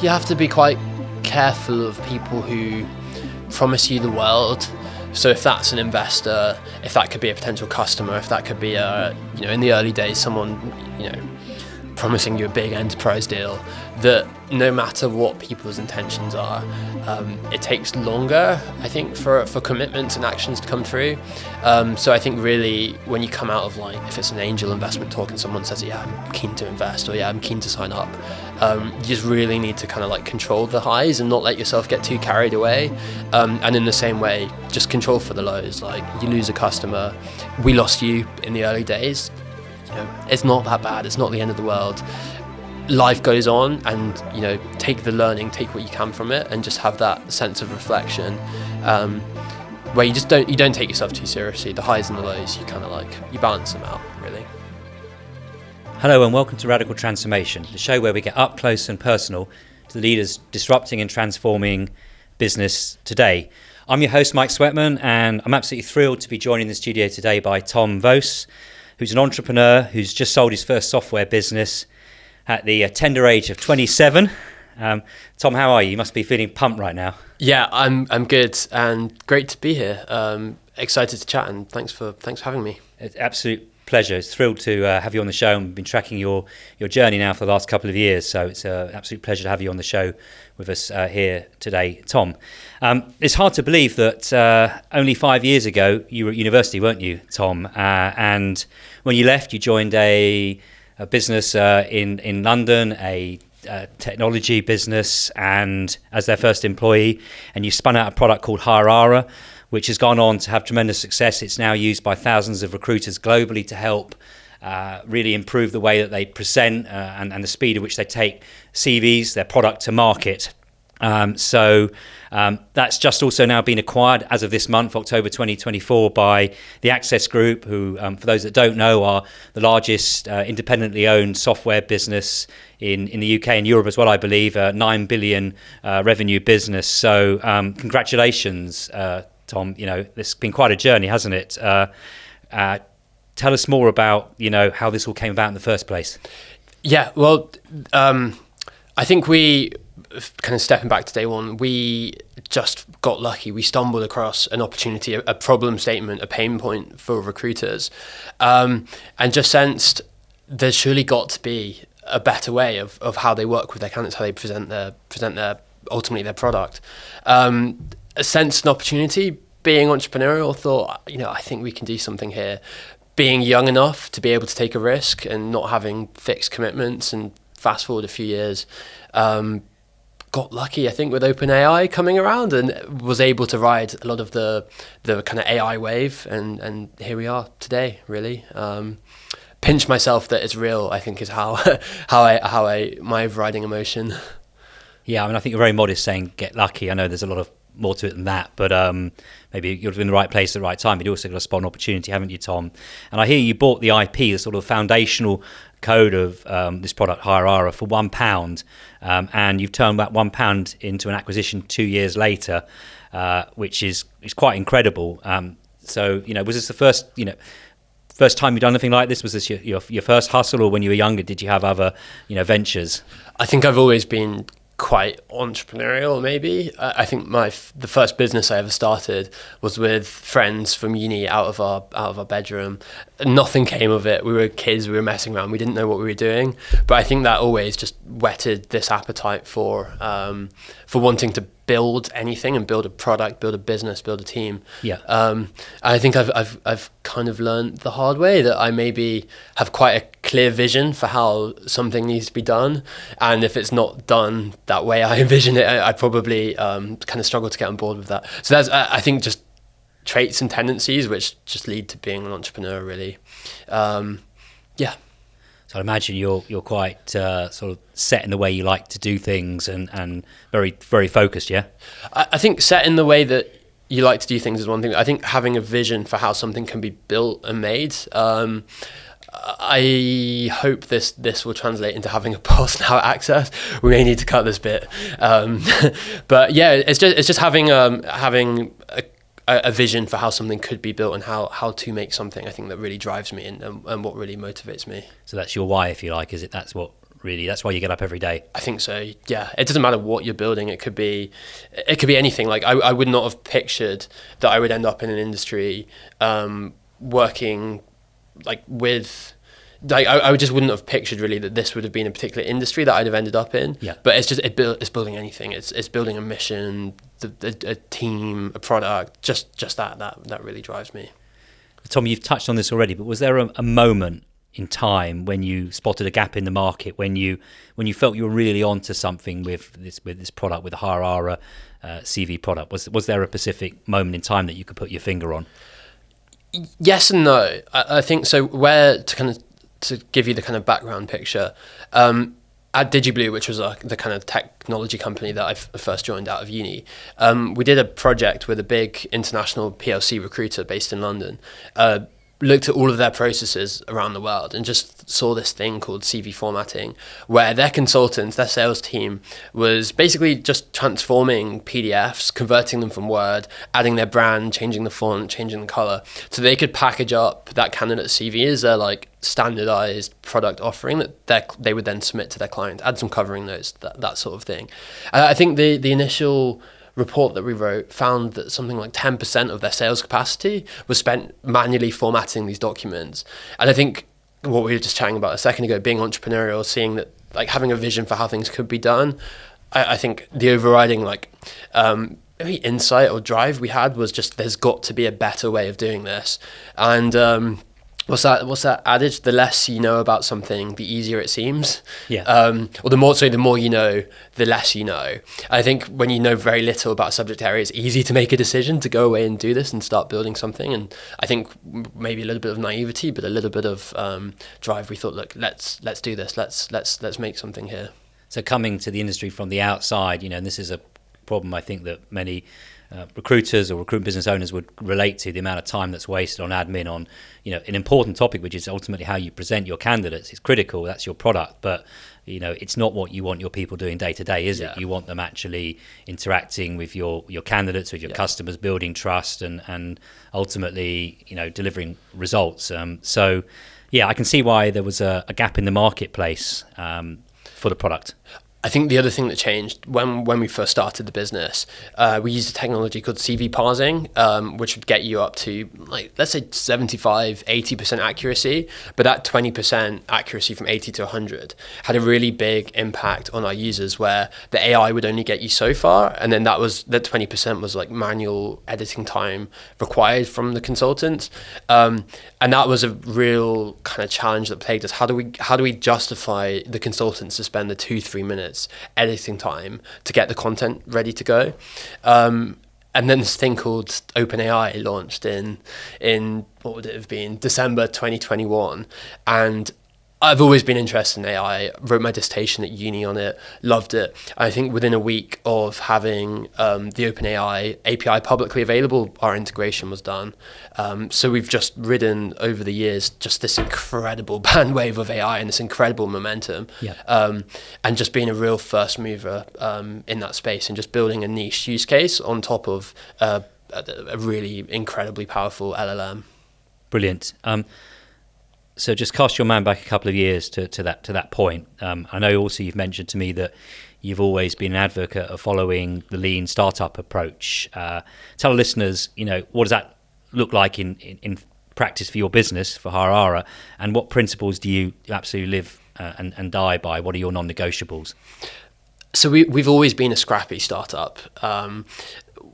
You have to be quite careful of people who promise you the world. So if that's an investor, if that could be a potential customer, if that could be in the early days, someone, promising you a big enterprise deal, that no matter what people's intentions are, it takes longer, I think, for commitments and actions to come through. So I think really when you come out of, like, if it's an angel investment talk and someone says, yeah, I'm keen to invest, or yeah, I'm keen to sign up, you just really need to kind of like control the highs and not let yourself get too carried away. And in the same way, just control for the lows. Like, you lose a customer, we lost you in the early days, it's not that bad, it's not the end of the world. Life goes on, and take the learning, take what you can from it, and just have that sense of reflection, where you don't take yourself too seriously. The highs and the lows, you balance them out, really. Hello and welcome to Radical Transformation, the show where we get up close and personal to the leaders disrupting and transforming business today. I'm your host, Mike Sweatman, and I'm absolutely thrilled to be joined in the studio today by Tom Vose, who's an entrepreneur who's just sold his first software business at the tender age of 27. Tom, how are you? You must be feeling pumped right now. Yeah, I'm good, and great to be here. Excited to chat, and thanks for having me. It's an absolute pleasure. It's thrilled to have you on the show, and we've been tracking your journey now for the last couple of years, so it's an absolute pleasure to have you on the show with us here today, Tom. It's hard to believe that only 5 years ago you were at university, weren't you, Tom? And when you left, you joined a business in London, a technology business, and as their first employee, and you spun out a product called Hirara, which has gone on to have tremendous success. It's now used by thousands of recruiters globally to help really improve the way that they present and the speed at which they take CVs, their product to market. So that's just also now been acquired as of this month, October 2024, by the Access Group, who, for those that don't know, are the largest independently owned software business in the UK and Europe as well, I believe, a 9 billion revenue business. So congratulations, Tom. This has been quite a journey, hasn't it? Tell us more about, how this all came about in the first place. Yeah, well, I think we, kind of stepping back to day one, we just got lucky. We stumbled across an opportunity, a problem statement, a pain point for recruiters, and just sensed there's surely got to be a better way of how they work with their candidates, how they present their ultimately their product. Sensed an opportunity, being entrepreneurial, thought, I think we can do something here. Being young enough to be able to take a risk and not having fixed commitments, and fast forward a few years, got lucky, I think, with OpenAI coming around, and was able to ride a lot of the kind of AI wave, and here we are today, really. Pinch myself that it's real, I think, is how my overriding emotion. Yeah, I think you're very modest saying get lucky. I know there's a lot of more to it than that, but maybe you're in the right place at the right time. You'd also got to spot an opportunity, haven't you, Tom? And I hear you bought the IP, the sort of foundational code of this product, Hirara, for £1, and you've turned that £1 into an acquisition 2 years later, which is quite incredible. So, was this the first time you've done anything like this? Was this your first hustle, or when you were younger, did you have other ventures? I think I've always been quite entrepreneurial, maybe. I think the first business I ever started was with friends from uni out of our bedroom. Nothing came of it. We were kids, we were messing around, we didn't know what we were doing. But I think that always just whetted this appetite for wanting to build anything and build a product, build a business, build a team. Yeah. I think I've kind of learned the hard way that I maybe have quite a clear vision for how something needs to be done, and if it's not done that way I envision it, I probably kind of struggle to get on board with that. So that's, I think, just traits and tendencies which just lead to being an entrepreneur, really. Yeah. So I imagine you're quite sort of set in the way you like to do things, and very, very focused, yeah? I think set in the way that you like to do things is one thing. I think having a vision for how something can be built and made, I hope this will translate into having a boss now at Access. We may need to cut this bit. But yeah, it's just having a vision for how something could be built and how to make something, I think, that really drives me and what really motivates me. So that's your why, if you like, is it? That's what really. That's why you get up every day. I think so. Yeah, it doesn't matter what you're building. It could be anything. Like I would not have pictured that I would end up in an industry working like with. Like I just wouldn't have pictured really that this would have been a particular industry that I'd have ended up in. Yeah. But it's building anything. It's building a mission, a team, a product. Just that really drives me. Tom, you've touched on this already, but was there a moment in time when you spotted a gap in the market, when you felt you were really onto something with this product, with the Harara CV product? Was there a specific moment in time that you could put your finger on? Yes and no. I think so. To give you the kind of background picture, at DigiBlue, which was the kind of technology company that I first joined out of uni, we did a project with a big international PLC recruiter based in London, looked at all of their processes around the world and just saw this thing called CV formatting, where their consultants, their sales team, was basically just transforming PDFs, converting them from Word, adding their brand, changing the font, changing the color, so they could package up that candidate CV as their like standardized product offering that they would then submit to their client, add some covering notes, that sort of thing. I think the initial report that we wrote found that something like 10% of their sales capacity was spent manually formatting these documents. And I think what we were just chatting about a second ago, being entrepreneurial, seeing that, like, having a vision for how things could be done, I think the overriding maybe insight or drive we had was just there's got to be a better way of doing this. And what's that adage? The less you know about something, the easier it seems. Yeah. Or the more you know, the less you know. I think when you know very little about a subject area, it's easy to make a decision to go away and do this and start building something. And I think maybe a little bit of naivety, but a little bit of drive. We thought, look, let's do this. Let's make something here. So coming to the industry from the outside, and this is a problem I think that many recruiters or recruitment business owners would relate to, the amount of time that's wasted on admin on an important topic, which is ultimately how you present your candidates. It's critical, that's your product, but it's not what you want your people doing day to day, is it? You want them actually interacting with your candidates, with your customers, building trust and ultimately delivering results. So I can see why there was a gap in the marketplace for the product. I think the other thing that changed when we first started the business, we used a technology called CV parsing, which would get you up to, like, let's say 75, 80% accuracy, but that 20% accuracy from 80 to 100 had a really big impact on our users, where the AI would only get you so far, and then that 20% was like manual editing time required from the consultants, and that was a real kind of challenge that plagued us. How do we justify the consultants to spend the 2-3 minutes editing time to get the content ready to go? And then this thing called OpenAI launched in what would it have been, December 2021, and I've always been interested in AI, wrote my dissertation at uni on it, loved it. I think within a week of having the OpenAI API publicly available, our integration was done. So we've just ridden over the years just this incredible bandwave of AI and this incredible momentum. And just being a real first mover in that space and just building a niche use case on top of a really incredibly powerful LLM. Brilliant. So just cast your mind back a couple of years to that point. I know also you've mentioned to me that you've always been an advocate of following the lean startup approach. Tell listeners, what does that look like in practice for your business, for Harara, and what principles do you absolutely live and die by? What are your non-negotiables? So we've always been a scrappy startup.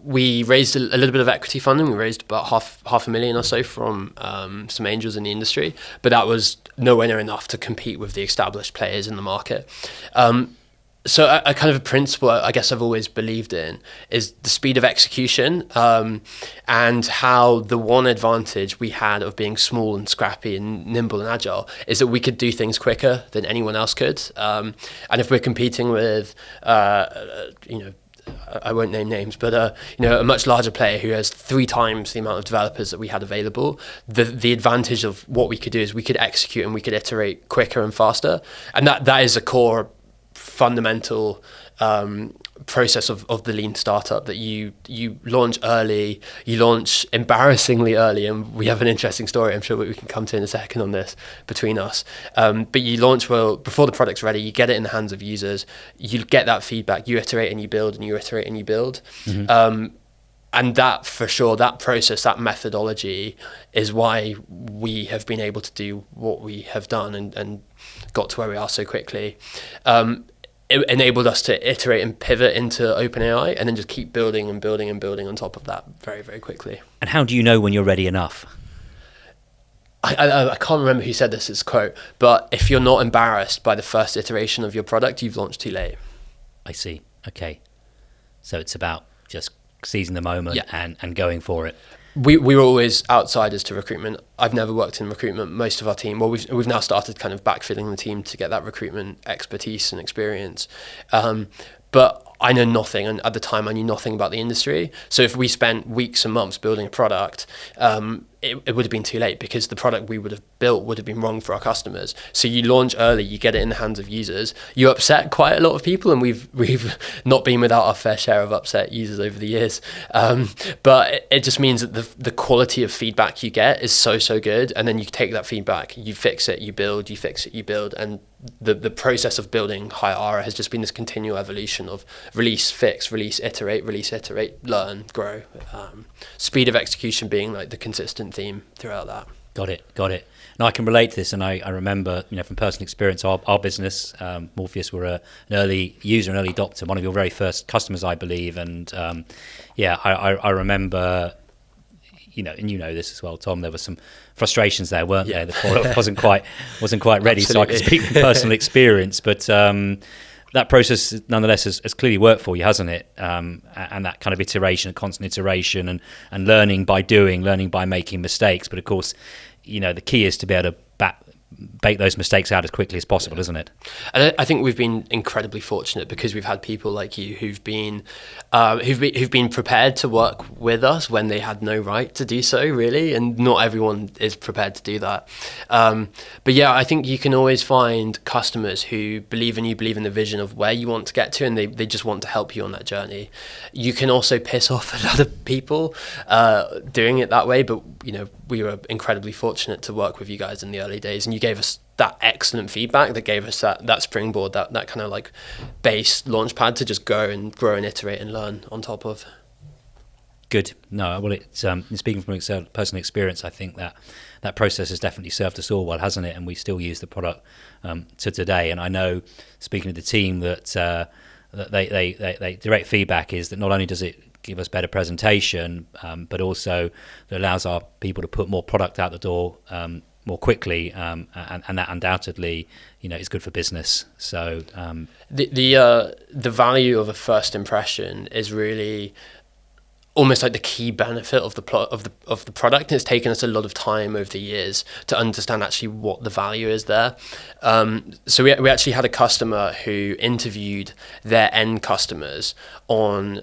We raised a little bit of equity funding. We raised about half $500,000 or so from some angels in the industry, but that was nowhere near enough to compete with the established players in the market. So a kind of a principle I guess I've always believed in is the speed of execution, and how the one advantage we had of being small and scrappy and nimble and agile is that we could do things quicker than anyone else could. And if we're competing with, I won't name names, but a much larger player who has 3 times the amount of developers that we had available, the advantage of what we could do is we could execute and we could iterate quicker and faster, and that is a core fundamental process of the lean startup, that you launch early, you launch embarrassingly early, and we have an interesting story I'm sure we can come to in a second on this between us, but you launch well before the product's ready, you get it in the hands of users, you get that feedback, you iterate and you build, and you iterate and you build. And that, for sure, that process, that methodology is why we have been able to do what we have done and got to where we are so quickly. It enabled us to iterate and pivot into OpenAI, and then just keep building and building and building on top of that very, very quickly. And how do you know when you're ready enough? I can't remember who said this as a quote, but if you're not embarrassed by the first iteration of your product, you've launched too late. I see. Okay. So it's about just seizing the moment and going for it. We were always outsiders to recruitment. I've never worked in recruitment. Most of our team, well, we've now started kind of backfilling the team to get that recruitment expertise and experience. But I know nothing, and at the time I knew nothing about the industry. So if we spent weeks and months building a product, it would have been too late, because the product we would have built would have been wrong for our customers. So you launch early, you get it in the hands of users, you upset quite a lot of people, and we've not been without our fair share of upset users over the years. But it just means that the quality of feedback you get is so good, and then you take that feedback, you fix it, you build, you fix it, you build, and the process of building high Aura has just been this continual evolution of release, fix, release, iterate, learn, grow. Speed of execution being like the consistent theme throughout that. Got it. And I can relate to this, and I remember, from personal experience, our business, Morpheus, were an early user, an early adopter, one of your very first customers, I believe, and I remember, and you know this as well, Tom, there were some frustrations there, weren't there? The product wasn't quite ready. Absolutely. So I can speak from personal experience, but that process nonetheless has clearly worked for you, hasn't it? And that kind of iteration, constant iteration, and learning by doing, learning by making mistakes. But of course, the key is to be able to bake those mistakes out as quickly as possible, isn't it? And I think we've been incredibly fortunate, because we've had people like you who've been prepared to work with us when they had no right to do so, really, and not everyone is prepared to do that. But yeah, I think you can always find customers who believe in you, believe in the vision of where you want to get to, and they just want to help you on that journey. You can also piss off a lot of people doing it that way, but we were incredibly fortunate to work with you guys in the early days, and you gave us that excellent feedback that gave us that springboard, that kind of like base launch pad to just go and grow and iterate and learn on top of. Good. No, well, it's speaking from personal experience, I think that process has definitely served us all well, hasn't it? And we still use the product to today. And I know, speaking to the team, that they direct feedback is that not only does it give us better presentation, but also it allows our people to put more product out the door more quickly, and that undoubtedly, is good for business. So the value of a first impression is really almost like the key benefit of the product. And it's taken us a lot of time over the years to understand actually what the value is there. So we actually had a customer who interviewed their end customers on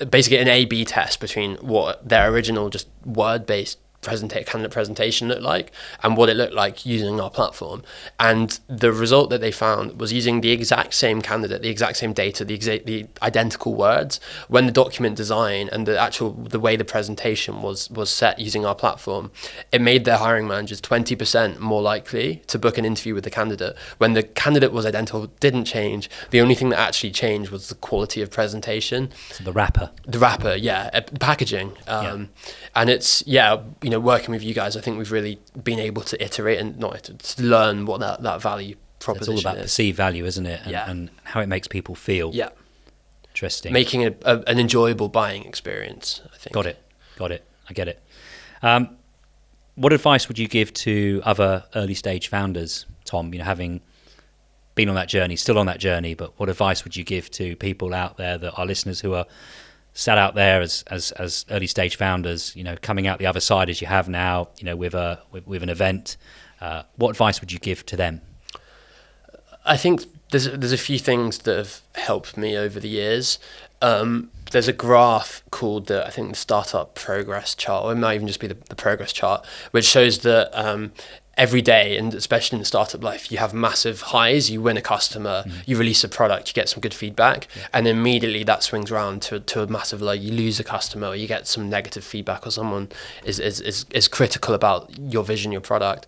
basically an A/B test between what their original just word-based candidate presentation looked like and what it looked like using our platform. And the result that they found was using the exact same candidate, the exact same data, the identical words, when the document design and the way the presentation was set using our platform, it made their hiring managers 20% more likely to book an interview with the candidate. When the candidate was identical, didn't change. The only thing that actually changed was the quality of presentation. So the wrapper, packaging. And it's, working with you guys, I think we've really been able to iterate and to learn what that value proposition is. It's all about perceived value, isn't it? And how it makes people feel. Yeah. Interesting. Making an enjoyable buying experience, I think. Got it. I get it. What advice would you give to other early stage founders, Tom, having been on that journey, still on that journey, but what advice would you give to people out there, that are listeners who are sat out there as early stage founders, coming out the other side as you have now, with an event? What advice would you give to them? I think there's a few things that have helped me over the years. There's a graph called I think the startup progress chart, or it might even just be the progress chart, which shows that every day, and especially in the startup life, you have massive highs. You win a customer, you release a product, you get some good feedback, and immediately that swings around to a massive low. You lose a customer, or you get some negative feedback, or someone is critical about your vision, your product.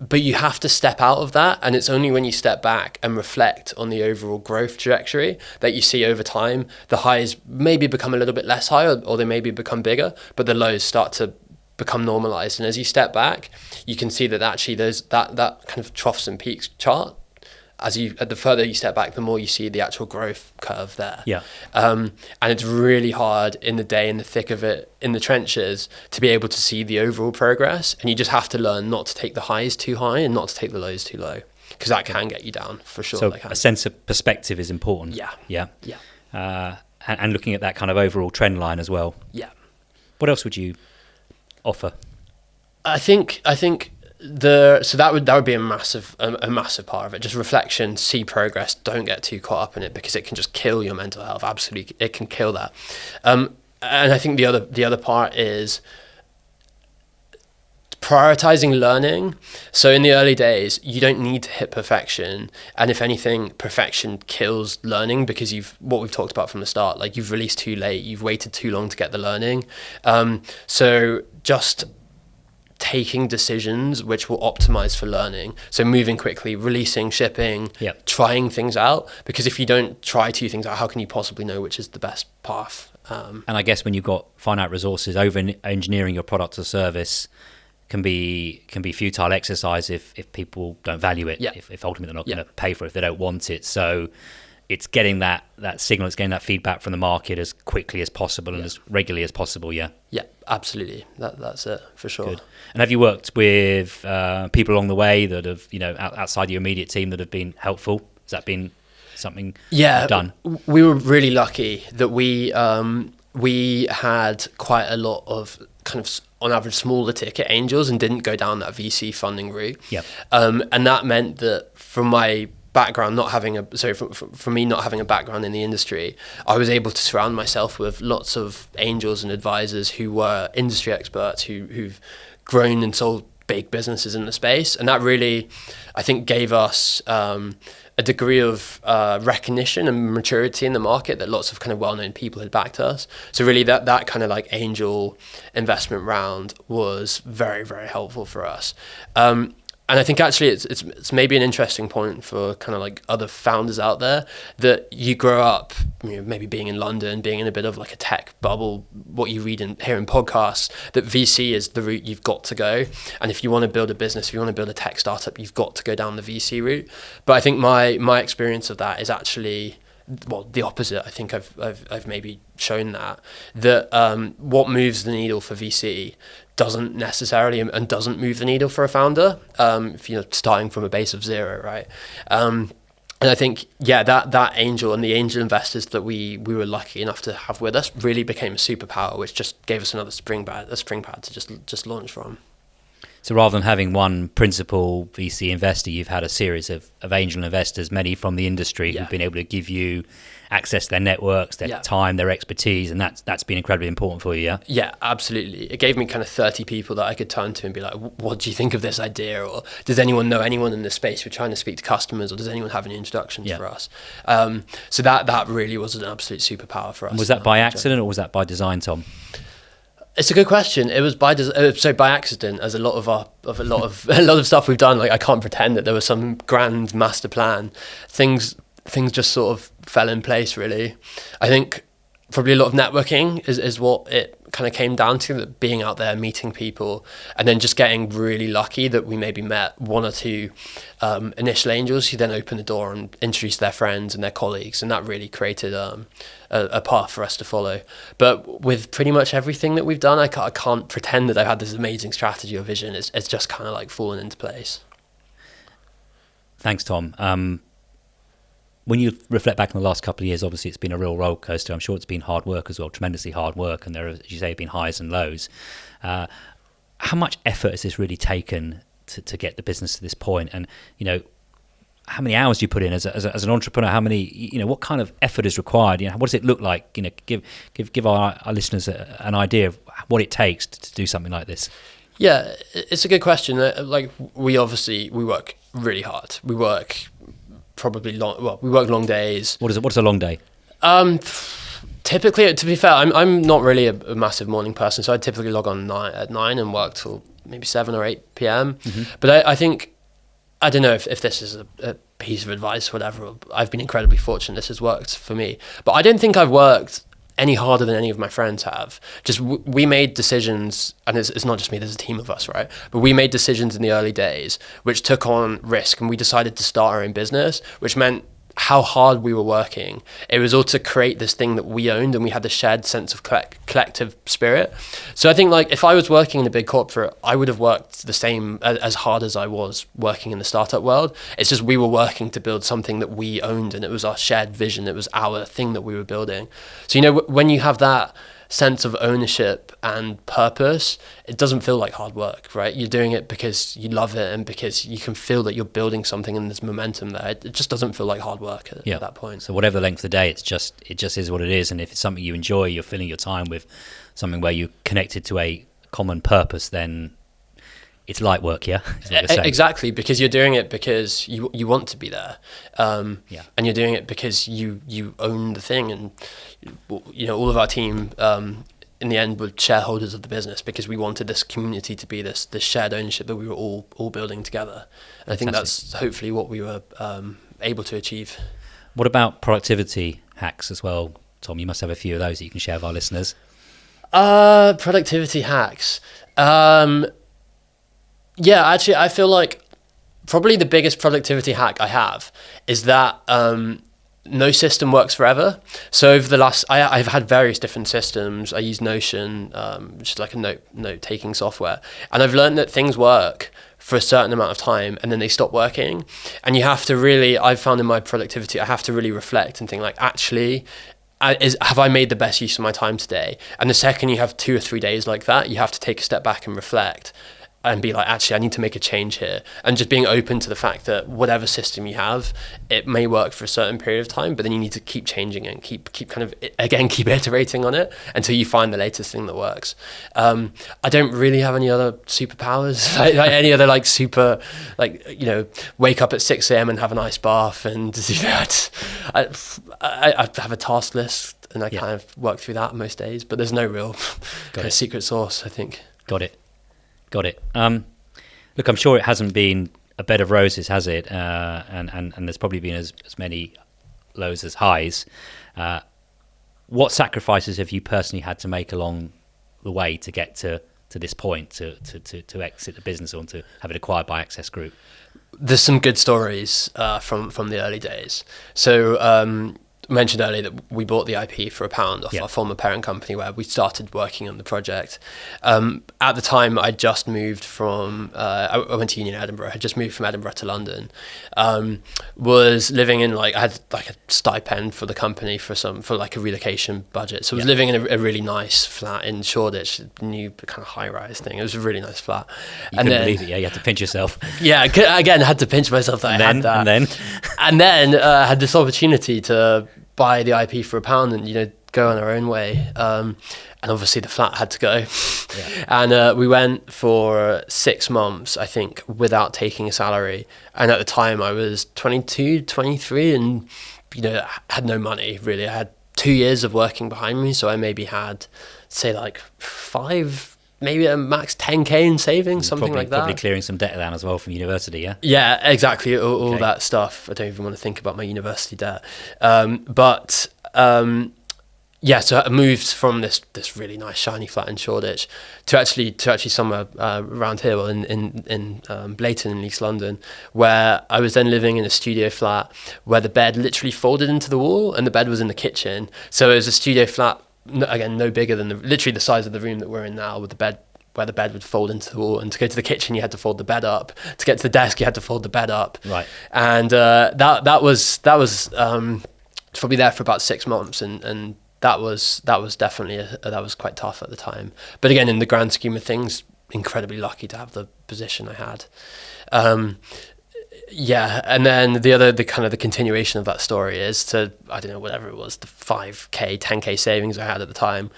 But you have to step out of that, and it's only when you step back and reflect on the overall growth trajectory that you see over time the highs maybe become a little bit less high, or they maybe become bigger, but the lows start to become normalized. And as you step back, you can see that actually there's that kind of troughs and peaks chart. The further you step back, the more you see the actual growth curve there. Yeah. And it's really hard in the day, in the thick of it, in the trenches, to be able to see the overall progress. And you just have to learn not to take the highs too high and not to take the lows too low, because that can get you down for sure. So a sense of perspective is important. Yeah. And looking at that kind of overall trend line as well. Yeah. What else would you offer? I think that would be a massive part of it. Just reflection, see progress, don't get too caught up in it, because it can just kill your mental health. Absolutely, it can kill that. And I think the other part is prioritizing learning. So in the early days, you don't need to hit perfection, and if anything, perfection kills learning, because what we've talked about from the start, like you've released too late, you've waited too long to get the learning. So just taking decisions which will optimize for learning. So moving quickly, releasing, shipping, trying things out, because if you don't try two things out, how can you possibly know which is the best path? And I guess when you've got finite resources, over engineering your product or service can be futile exercise if people don't value it, if ultimately they're not going to pay for it, if they don't want it. So it's getting that signal, it's getting that feedback from the market as quickly as possible and as regularly as possible. Yeah, absolutely. That's it for sure. Good. And have you worked with people along the way that have, outside your immediate team, that have been helpful? Has that been something you've done? We were really lucky that we had quite a lot of kind of, on average, smaller ticket angels, and didn't go down that VC funding route. And that meant that from my background, from me not having a background in the industry, I was able to surround myself with lots of angels and advisors who were industry experts, who've grown and sold big businesses in the space. And that really, I think, gave us a degree of recognition and maturity in the market that lots of kind of well-known people had backed us. So really that kind of like angel investment round was very, very helpful for us. And I think actually it's maybe an interesting point for kind of like other founders out there, that you grow up, maybe being in London, being in a bit of like a tech bubble, what you read and hear in podcasts, that VC is the route you've got to go. And if you want to build a business, if you want to build a tech startup, you've got to go down the VC route. But I think my experience of that is actually, well, the opposite. I think I've maybe shown that what moves the needle for VC doesn't necessarily and doesn't move the needle for a founder if you're starting from a base of zero, right? And I think that angel and the angel investors that we were lucky enough to have with us really became a superpower, which just gave us another spring pad to just launch from. So rather than having one principal VC investor, you've had a series of angel investors, many from the industry, who've been able to give you access to their networks, their time, their expertise, and that's been incredibly important for you, yeah? Yeah, absolutely. It gave me kind of 30 people that I could turn to and be like, what do you think of this idea? Or does anyone know anyone in this space? We're trying to speak to customers, or does anyone have any introductions for us? So that really was an absolute superpower for us. Was that by accident or was that by design, Tom? It's a good question. It was by accident, as a lot of stuff we've done. Like, I can't pretend that there was some grand master plan. Things just sort of fell in place, really. I think probably a lot of networking is what it kind of came down to, that being out there, meeting people, and then just getting really lucky that we maybe met one or two initial angels who then opened the door and introduced their friends and their colleagues, and that really created a path for us to follow. But with pretty much everything that we've done, I can't pretend that I've had this amazing strategy or vision. It's just kind of like fallen into place. Thanks, Tom. When you reflect back on the last couple of years, obviously it's been a real roller coaster. I'm sure it's been hard work as well, tremendously hard work, and there, as you say, have been highs and lows. How much effort has this really taken to get the business to this point? And how many hours do you put in as an entrepreneur? How many, what kind of effort is required? What does it look like? Give our listeners an idea of what it takes to do something like this. Yeah, it's a good question. Like we work really hard. We work probably long. Well, we work long days. What's a long day? Typically, to be fair, I'm not really a massive morning person, so I typically log on at 9 and work till maybe 7 or 8 p.m. Mm-hmm. But I think, I don't know if this is a piece of advice or whatever. I've been incredibly fortunate. This has worked for me. But I don't think I've worked any harder than any of my friends have. Just we made decisions, and it's not just me, there's a team of us, right? But we made decisions in the early days which took on risk, and we decided to start our own business, which meant how hard we were working. It was all to create this thing that we owned, and we had the shared sense of collective spirit. So I think like if I was working in a big corporate, I would have worked the same as hard as I was working in the startup world. It's just we were working to build something that we owned, and it was our shared vision. It was our thing that we were building. So when you have that sense of ownership and purpose, it doesn't feel like hard work, right? You're doing it because you love it and because you can feel that you're building something and there's momentum there. It just doesn't feel like hard work at that point. So whatever the length of the day, it just is what it is. And if it's something you enjoy, you're filling your time with something where you're connected to a common purpose, then it's light work, yeah? Exactly, because you're doing it because you want to be there. And you're doing it because you own the thing. And, all of our team, in the end, were shareholders of the business because we wanted this community to be this shared ownership that we were all building together. And I think that's hopefully what we were able to achieve. What about productivity hacks as well, Tom? You must have a few of those that you can share with our listeners. Productivity hacks. Yeah, actually, I feel like probably the biggest productivity hack I have is that no system works forever. So over the last, I've had various different systems. I use Notion, which is like a note-taking software. And I've learned that things work for a certain amount of time and then they stop working. And you have to really, I've found in my productivity, I have to really reflect and think like, actually, have I made the best use of my time today? And the second you have 2 or 3 days like that, you have to take a step back and reflect and be like, actually, I need to make a change here. And just being open to the fact that whatever system you have, it may work for a certain period of time, but then you need to keep changing it and keep keep iterating on it until you find the latest thing that works. I don't really have any other superpowers, like any other super, wake up at 6 a.m. and have a nice bath. And I have a task list and I kind of work through that most days, but there's no real secret sauce, I think. Got it. Look, I'm sure it hasn't been a bed of roses, has it? And there's probably been as many lows as highs. What sacrifices have you personally had to make along the way to get to this point, to exit the business or to have it acquired by Access Group? There's some good stories from the early days. So I mentioned earlier that we bought the IP for £1 off our former parent company where we started working on the project. At the time, I just moved from, I went to uni in Edinburgh, I had just moved from Edinburgh to London, was living in I had a stipend for the company for a relocation budget. So I was living in a really nice flat in Shoreditch, new kind of high-rise thing. It was a really nice flat. You couldn't believe it, you had to pinch yourself. Yeah, again, I had to pinch myself that I had that. And then I had this opportunity to buy the IP for £1 and go on our own way, and obviously the flat had to go. And we went for 6 months, I think, without taking a salary. And at the time I was 22, 23 and had no money really. I had 2 years of working behind me, so I maybe had say 5, maybe a max 10k in savings, something like that. Probably clearing some debt down as well from university, yeah? Yeah, exactly. All that stuff. I don't even want to think about my university debt. So I moved from this really nice shiny flat in Shoreditch to actually somewhere around here, in Blayton in East London, where I was then living in a studio flat where the bed literally folded into the wall and the bed was in the kitchen. So it was a studio flat, again, no bigger than literally the size of the room that we're in now, with the bed where the bed would fold into the wall. And to go to the kitchen, you had to fold the bed up. To get to the desk, you had to fold the bed up. Right. And that was probably there for about 6 months, and that was definitely that was quite tough at the time. But again, in the grand scheme of things, incredibly lucky to have the position I had. Yeah, and then the kind of the continuation of that story is to, I don't know, whatever it was, the 5k 10k savings I had at the time.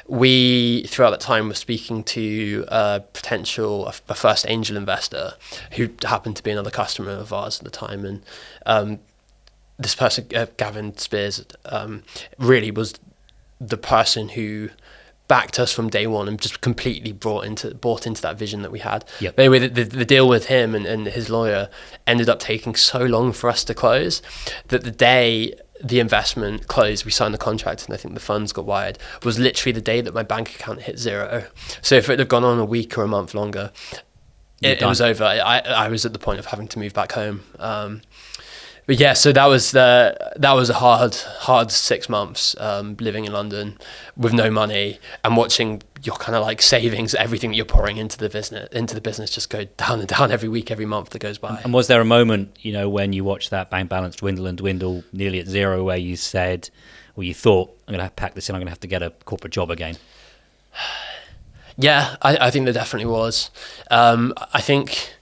We throughout that time were speaking to a first angel investor who happened to be another customer of ours at the time, and this person, Gavin Spears, really was the person who backed us from day one and just completely bought into that vision that we had. Yep. But anyway, the deal with him and his lawyer ended up taking so long for us to close that the day the investment closed, we signed the contract and I think the funds got wired, was literally the day that my bank account hit zero. So if it had gone on a week or a month longer, it was over. I was at the point of having to move back home. But yeah, so that was a hard 6 months living in London with no money and watching your kind of like savings, everything that you're pouring into the business just go down and down every week, every month that goes by. And was there a moment, when you watched that bank balance dwindle and dwindle nearly at zero, where you said, or you thought, I'm going to pack this in, I'm going to have to get a corporate job again? Yeah, I think there definitely was. I think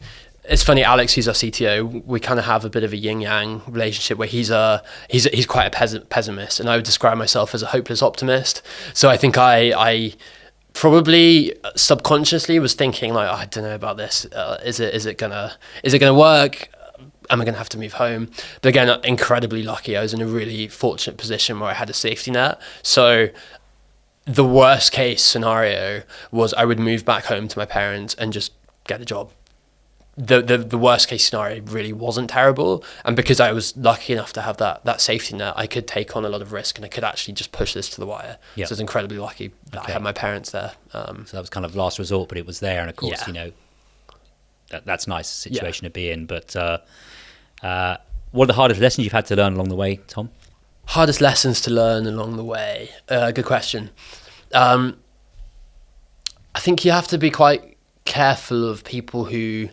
it's funny, Alex, who's our CTO, we kind of have a bit of a yin-yang relationship where he's quite a pessimist, and I would describe myself as a hopeless optimist. So I think I probably subconsciously was thinking like, I don't know about this. Is it gonna work? Am I gonna have to move home? But again, incredibly lucky. I was in a really fortunate position where I had a safety net. So the worst case scenario was I would move back home to my parents and just get a job. The worst case scenario really wasn't terrible, and because I was lucky enough to have that safety net, I could take on a lot of risk and I could actually just push this to the wire. Yep. So I was incredibly lucky that I had my parents there. So that was kind of last resort, but it was there, and of course, that's a nice situation to be in. But what are the hardest lessons you've had to learn along the way, Tom? Hardest lessons to learn along the way? Good question. I think you have to be quite careful of people who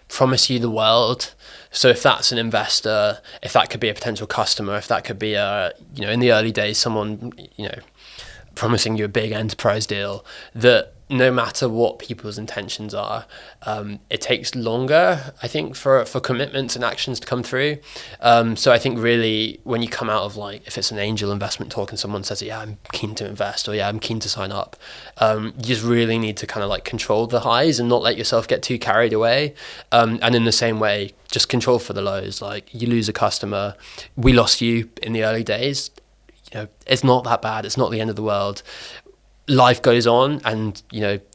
promise you the world. So if that's an investor, if that could be a potential customer, if that could be in the early days, someone, promising you a big enterprise deal, that no matter what people's intentions are, it takes longer, I think, for commitments and actions to come through. So I think really when you come out of, like, if it's an angel investment talk and someone says, yeah, I'm keen to invest, or yeah, I'm keen to sign up, you just really need to kind of like control the highs and not let yourself get too carried away. And in the same way, just control for the lows. Like, you lose a customer, we lost you in the early days, it's not that bad. It's not the end of the world. Life goes on, and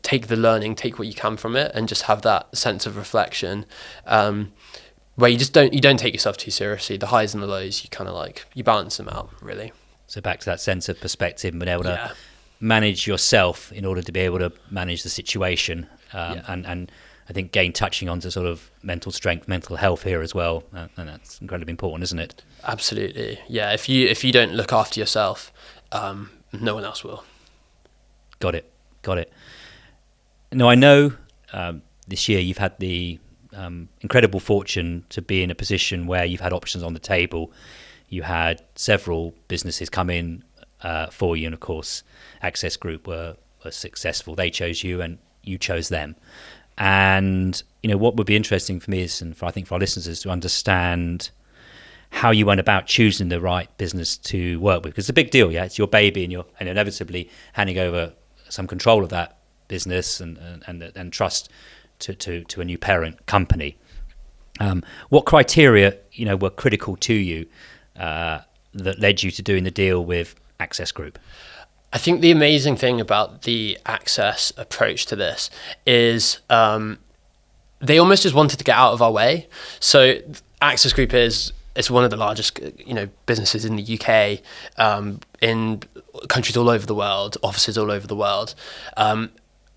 take the learning, take what you can from it, and just have that sense of reflection, where you don't take yourself too seriously. The highs and the lows, you kind of you balance them out, really. So back to that sense of perspective and being able to manage yourself in order to be able to manage the situation, and I think again touching on to sort of mental strength, mental health here as well, and that's incredibly important, isn't it? Absolutely, yeah. If you don't look after yourself, no one else will. Got it. Now, I know this year you've had the incredible fortune to be in a position where you've had options on the table. You had several businesses come in for you, and of course, Access Group were successful. They chose you, and you chose them. And what would be interesting for me is, and I think for our listeners, is to understand how you went about choosing the right business to work with, because it's a big deal. It's your baby, and inevitably handing over some control of that business and trust to a new parent company. What criteria were critical to you that led you to doing the deal with Access Group? I think the amazing thing about the Access approach to this is they almost just wanted to get out of our way. So Access Group it's one of the largest businesses in the UK, in countries all over the world, offices all over the world.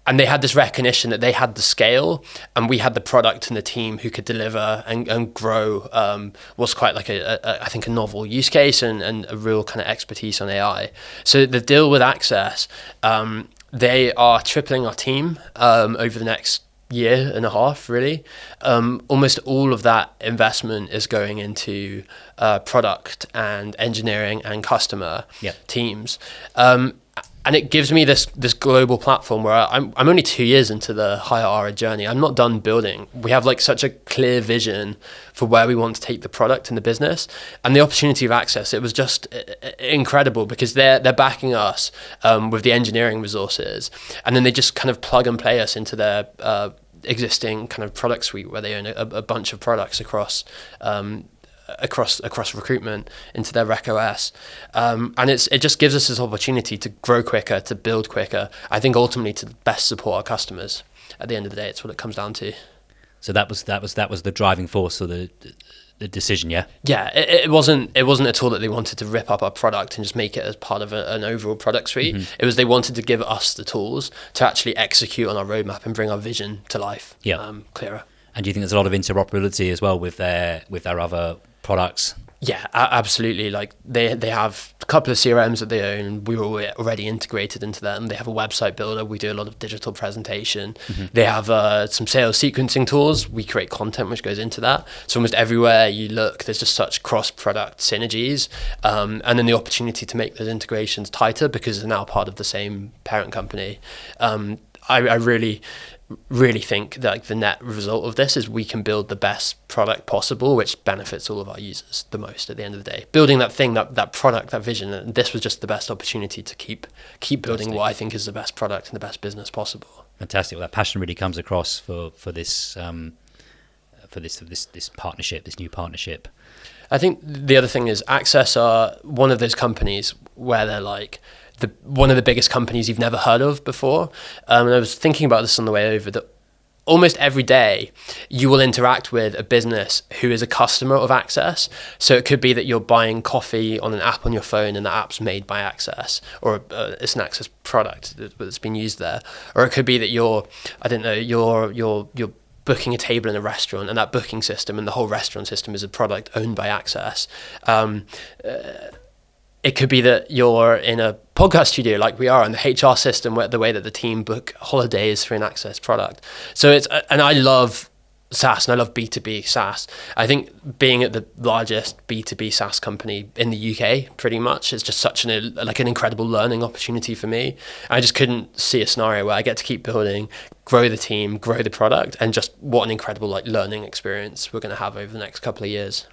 And they had this recognition that they had the scale, and we had the product and the team who could deliver and grow what's quite like I think a novel use case and a real kind of expertise on AI. So the deal with Access, they are tripling our team over the next year and a half, really. Almost all of that investment is going into product and engineering and customer Yeah. teams. And it gives me this global platform where I'm only 2 years into the higher ARA journey. I'm not done building. We have like such a clear vision for where we want to take the product and the business, and the opportunity of Access. It was just incredible because they're backing us with the engineering resources, and then they just kind of plug and play us into their existing kind of product suite where they own a bunch of products across recruitment into their Rec OS, and it just gives us this opportunity to grow quicker, to build quicker. I think ultimately to best support our customers. At the end of the day, it's what it comes down to. So that was the driving force for the decision, yeah. Yeah, it wasn't at all that they wanted to rip up our product and just make it as part of an overall product suite. Mm-hmm. It was they wanted to give us the tools to actually execute on our roadmap and bring our vision to life. Yeah, clearer. And do you think there's a lot of interoperability as well with their other products? Yeah, absolutely. Like they have a couple of CRMs that they own. We were already integrated into them. They have a website builder. We do a lot of digital presentation. Mm-hmm. They have some sales sequencing tools. We create content which goes into that. So almost everywhere you look, there's just such cross-product synergies, and then the opportunity to make those integrations tighter because they're now part of the same parent company. I really think that like the net result of this is we can build the best product possible, which benefits all of our users the most at the end of the day. Building that thing, that product, that vision, and this was just the best opportunity to keep building what I think is the best product and the best business possible. Fantastic. Well, that passion really comes across for this partnership, this new partnership. I think the other thing is Access are one of those companies where they're like one of the biggest companies you've never heard of before. And I was thinking about this on the way over, that almost every day you will interact with a business who is a customer of Access. So it could be that you're buying coffee on an app on your phone and the app's made by Access, or it's an Access product that's been used there. Or it could be that you're booking a table in a restaurant, and that booking system and the whole restaurant system is a product owned by Access. It could be that you're in a podcast studio like we are, and the HR system, the way that the team book holidays through an Access product. So and I love SaaS and I love B2B SaaS. I think being at the largest B2B SaaS company in the UK pretty much is just such an incredible learning opportunity for me. I just couldn't see a scenario where I get to keep building, grow the team, grow the product, and just what an incredible learning experience we're going to have over the next couple of years.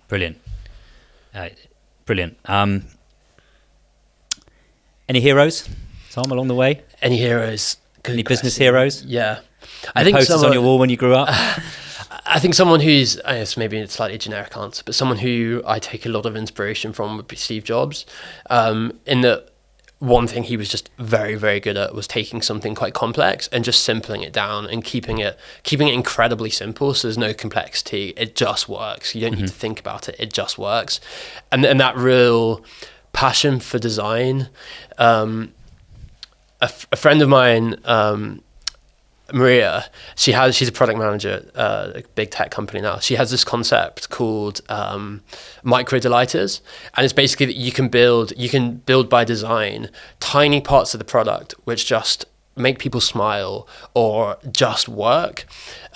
Brilliant. Brilliant. Any heroes, Tom, along the way? Any heroes? Any business heroes? Yeah. I think posters on your wall when you grew up? I think someone who's, I guess maybe a slightly generic answer, but someone who I take a lot of inspiration from would be Steve Jobs. In that one thing he was just very, very good at was taking something quite complex and just simpling it down and keeping it incredibly simple. So there's no complexity. It just works. You don't need to think about it. It just works. And that real passion for design. A friend of mine, Maria, she's a product manager at a big tech company now. She has this concept called micro delighters, and it's basically that you can build by design tiny parts of the product which just make people smile or just work.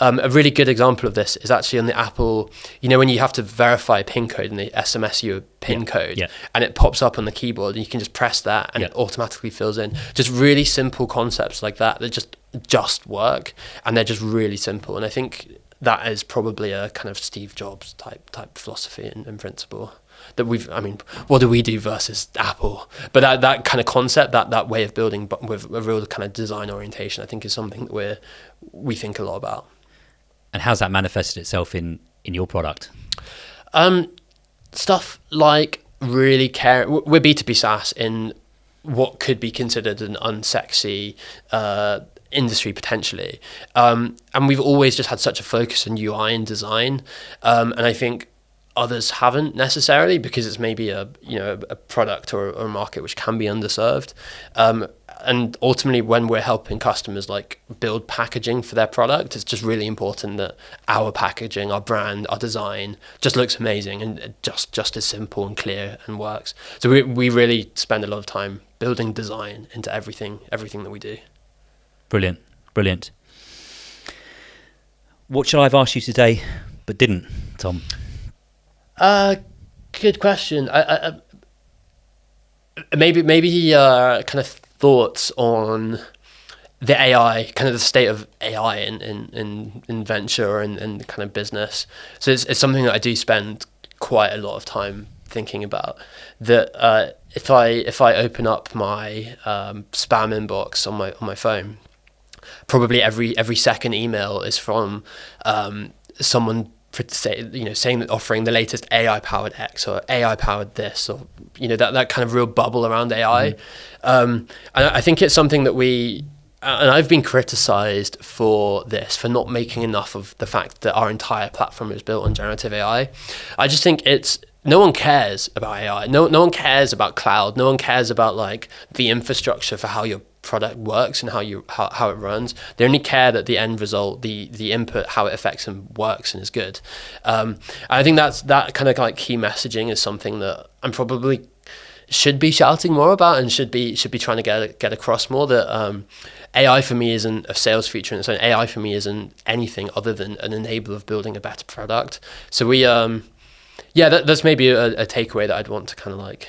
A really good example of this is actually on the Apple, when you have to verify a PIN code and they SMS you a PIN code and it pops up on the keyboard and you can just press that and it automatically fills in. Just really simple concepts like that just work, and they're just really simple. And I think that is probably a kind of Steve Jobs type philosophy and principle. That what do we do versus Apple? But that kind of concept, that way of building, but with a real kind of design orientation, I think is something that we think a lot about. And how's that manifested itself in your product? Stuff like really care. We're B2B SaaS in what could be considered an unsexy industry potentially, and we've always just had such a focus on UI and design, and I think others haven't necessarily, because it's maybe a product or a market which can be underserved. And ultimately, when we're helping customers build packaging for their product, it's just really important that our packaging, our brand, our design just looks amazing and just is simple and clear and works. So we really spend a lot of time building design into everything that we do. Brilliant. What should I have asked you today but didn't, Tom? Good question. Maybe kind of thoughts on the AI, kind of the state of AI in venture and kind of business. So it's something that I do spend quite a lot of time thinking about. That if I open up my spam inbox on my phone, probably every second email is from someone saying that offering the latest AI powered X or AI powered this, or that kind of real bubble around AI. And I think it's something that and I've been criticized for not making enough of the fact that our entire platform is built on generative AI. I just think no one cares about AI. No one cares about cloud. No one cares about like the infrastructure for how your product works and how it runs. They only care that the end result, the input, how it affects them works and is good. I think that kind of like key messaging is something that I'm probably should be shouting more about and should be trying to get across more. That AI for me isn't a sales feature in its own. AI for me isn't anything other than an enabler of building a better product. So that's maybe a takeaway that I'd want to kind of like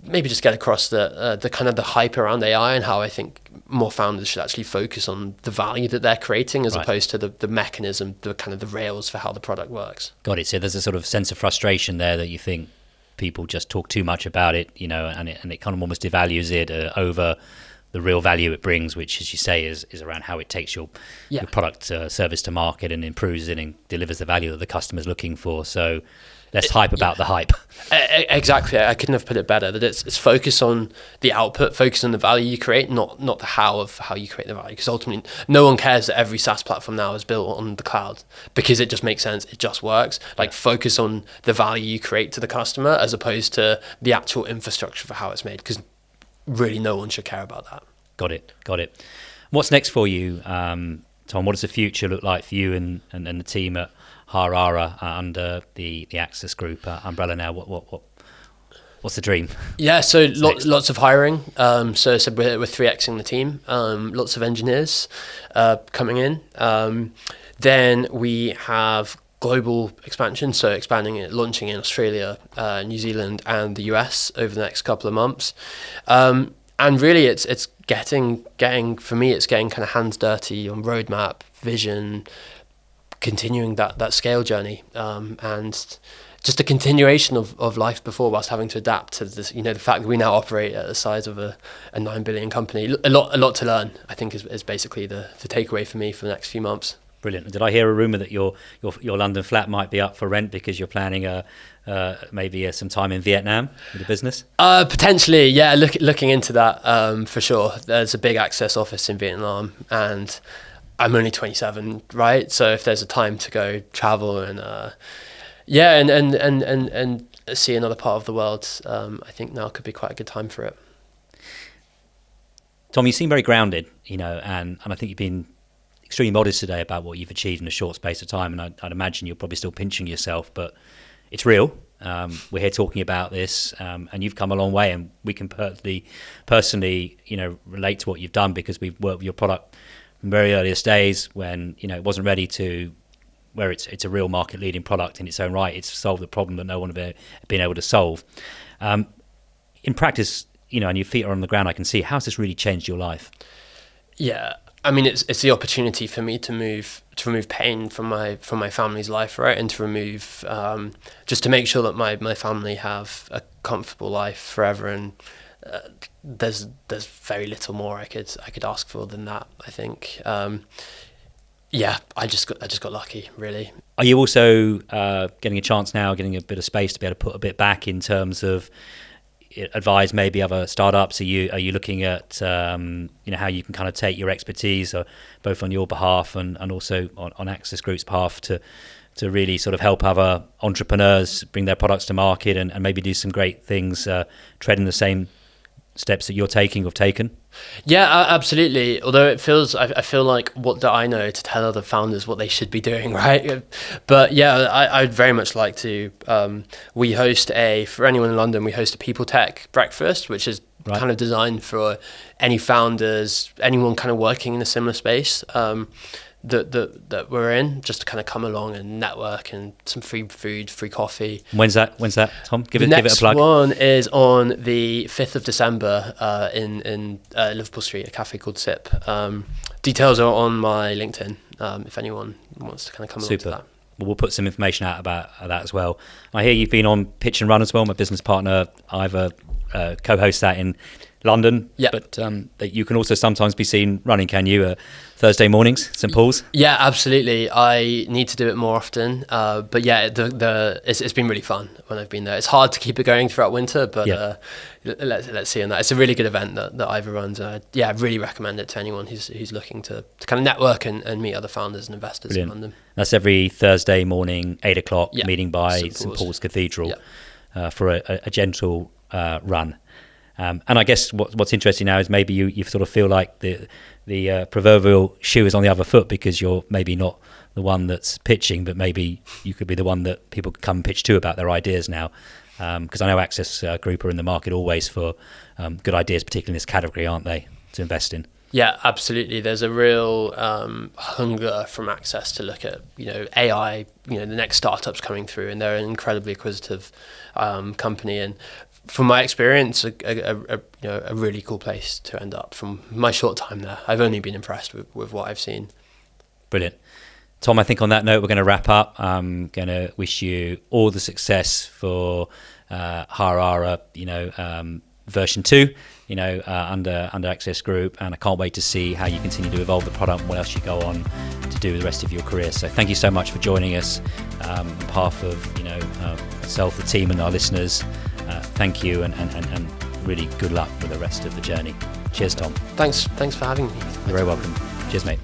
maybe just get across the kind of the hype around AI and how I think more founders should actually focus on the value that they're creating as opposed to the mechanism, the kind of the rails for how the product works. Got it. So there's a sort of sense of frustration there that you think people just talk too much about it, and it kind of almost devalues it over the real value it brings, which, as you say, is around how it takes your product service to market and improves it and delivers the value that the customer's looking for. So let's hype about the hype. Exactly. I couldn't have put it better. That it's focus on the output, focus on the value you create, not the how of how you create the value. Because ultimately, no one cares that every SaaS platform now is built on the cloud because it just makes sense. It just works. Like focus on the value you create to the customer as opposed to the actual infrastructure for how it's made. Because really, no one should care about that. Got it. What's next for you, Tom? What does the future look like for you and the team at Harara under the Access Group umbrella now? What's the dream? Yeah, so lots of hiring. So we're 3xing the team. Lots of engineers coming in. Then we have global expansion, so launching in Australia, New Zealand, and the US over the next couple of months. And really, it's getting for me, it's getting kind of hands dirty on roadmap, vision, continuing that scale journey, and just a continuation of life before, whilst having to adapt to this. The fact that we now operate at the size of a 9 billion company, a lot to learn. I think is basically the takeaway for me for the next few months. Brilliant. Did I hear a rumour that your London flat might be up for rent because you're planning maybe some time in Vietnam with the business? Potentially, yeah. Looking into that for sure. There's a big Access office in Vietnam, and I'm only 27, right? So if there's a time to go travel and and see another part of the world, I think now could be quite a good time for it. Tom, you seem very grounded, and I think you've been extremely modest today about what you've achieved in a short space of time, and I'd imagine you're probably still pinching yourself, but it's real. We're here talking about this, and you've come a long way, and we can personally, relate to what you've done because we've worked with your product from very earliest days when it wasn't ready to where it's a real market leading product in its own right. It's solved the problem that no one had been able to solve. In practice, and your feet are on the ground, I can see how's this really changed your life. Yeah. I mean, it's the opportunity for me to remove pain from my family's life, right, and to remove just to make sure that my family have a comfortable life forever. And there's very little more I could ask for than that, I think. I just got lucky, really. Are you also getting a chance now, getting a bit of space to be able to put a bit back in terms of advise maybe other startups? Are you looking at how you can kind of take your expertise both on your behalf and also on Access Group's behalf to really sort of help other entrepreneurs bring their products to market and maybe do some great things, treading the same steps that you're taking or have taken? Yeah, absolutely. Although I feel like what do I know to tell other founders what they should be doing, right? But yeah, I'd very much like to. We host for anyone in London, we host a People Tech breakfast, which is kind of designed for any founders, anyone kind of working in a similar space. that we're in, just to kind of come along and network, and some free food, free coffee. When's that, Tom? Give it a Next plug. one is on the 5th of December in Liverpool Street, a cafe called Sip. Details are on my LinkedIn if anyone wants to kind of come along to that. Well, we'll put some information out about that as well. I hear you've been on Pitch and Run as well. My business partner, Ivor, co-hosts that in London. Yeah. But that you can also sometimes be seen running, can you? Thursday mornings, St Paul's? Yeah, absolutely. I need to do it more often. But yeah, it's been really fun when I've been there. It's hard to keep it going throughout winter, but let's see on that. It's a really good event that Ivor runs. I really recommend it to anyone who's looking to kind of network and meet other founders and investors. Brilliant. in London. That's every Thursday morning, 8 o'clock, meeting by St Paul's Cathedral for a gentle run. And I guess what's interesting now is maybe you sort of feel like the proverbial shoe is on the other foot, because you're maybe not the one that's pitching, but maybe you could be the one that people can come and pitch to about their ideas now. Because I know Access Group are in the market always for good ideas, particularly in this category, aren't they, to invest in? Yeah, absolutely. There's a real hunger from Access to look at AI, the next startups coming through, and they're an incredibly acquisitive company. And from my experience, a really cool place to end up. From my short time there, I've only been impressed with what I've seen. Brilliant. Tom, I think on that note, we're going to wrap up. I'm going to wish you all the success for Harara, version 2, under Access Group, and I can't wait to see how you continue to evolve the product and what else you go on to do with the rest of your career. So thank you so much for joining us on behalf of myself, the team, and our listeners. Thank you, and really good luck with the rest of the journey. Cheers, Tom. Thanks for having me. You're very welcome. Cheers, mate.